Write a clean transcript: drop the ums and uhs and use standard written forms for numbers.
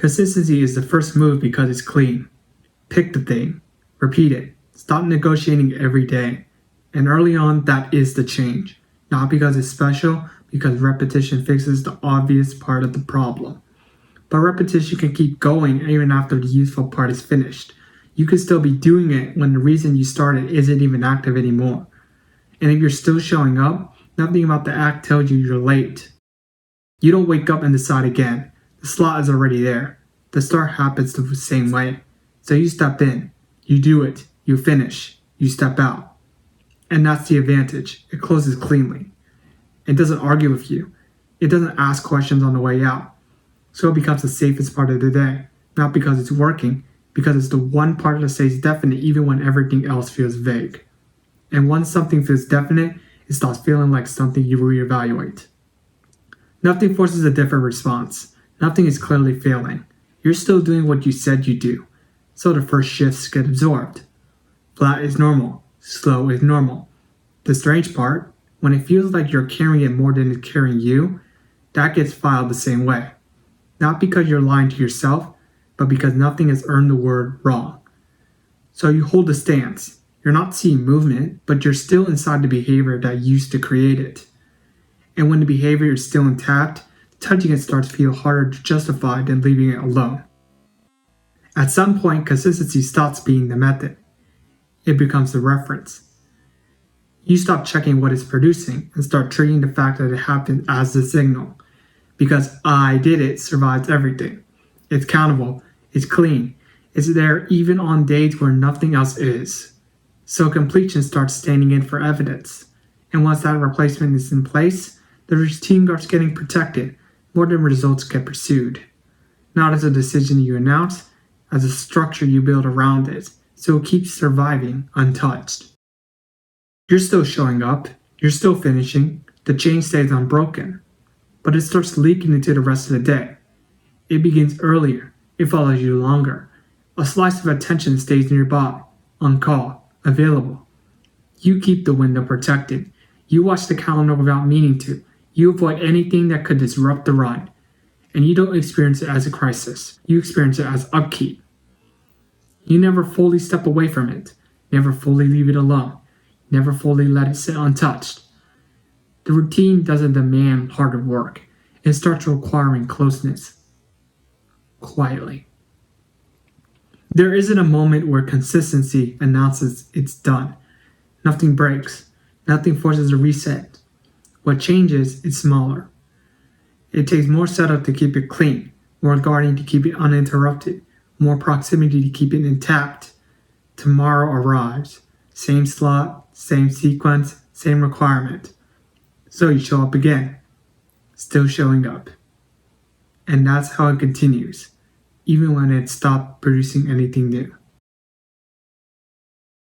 Consistency is the first move because it's clean. Pick the thing, repeat it, stop negotiating every day. And early on, that is the change. Not because it's special, because repetition fixes the obvious part of the problem. But repetition can keep going even after the useful part is finished. You can still be doing it when the reason you started isn't even active anymore. And if you're still showing up, nothing about the act tells you you're late. You don't wake up and decide again. The slot is already there. The start happens the same way. So you step in, you do it, you finish, you step out. And that's the advantage. It closes cleanly. It doesn't argue with you. It doesn't ask questions on the way out. So it becomes the safest part of the day. Not because it's working, because it's the one part that stays definite even when everything else feels vague. And once something feels definite, it starts feeling like something you reevaluate. Nothing forces a different response. Nothing is clearly failing. You're still doing what you said you do. So the first shifts get absorbed. Flat is normal. Slow is normal. The strange part, when it feels like you're carrying it more than it's carrying you, that gets filed the same way. Not because you're lying to yourself, but because nothing has earned the word wrong. So you hold a stance. You're not seeing movement, but you're still inside the behavior that used to create it. And when the behavior is still intact, touching it starts to feel harder to justify than leaving it alone. At some point, consistency stops being the method. It becomes the reference. You stop checking what it's producing and start treating the fact that it happened as the signal. Because I did it survives everything. It's countable, it's clean, it's there even on days where nothing else is. So completion starts standing in for evidence. And once that replacement is in place, the routine starts getting protected more than results get pursued. Not as a decision you announce, as a structure you build around it, so it keeps surviving untouched. You're still showing up, you're still finishing, the chain stays unbroken, but it starts leaking into the rest of the day. It begins earlier, it follows you longer. A slice of attention stays nearby, on call, available. You keep the window protected. You watch the calendar without meaning to. You avoid anything that could disrupt the run. And you don't experience it as a crisis. You experience it as upkeep. You never fully step away from it. Never fully leave it alone. Never fully let it sit untouched. The routine doesn't demand harder work. It starts requiring closeness. Quietly. There isn't a moment where consistency announces it's done. Nothing breaks. Nothing forces a reset. What changes is smaller. It takes more setup to keep it clean, more guarding to keep it uninterrupted, more proximity to keep it intact. Tomorrow arrives. Same slot, same sequence, same requirement. So you show up again, still showing up. And that's how it continues, even when it stopped producing anything new.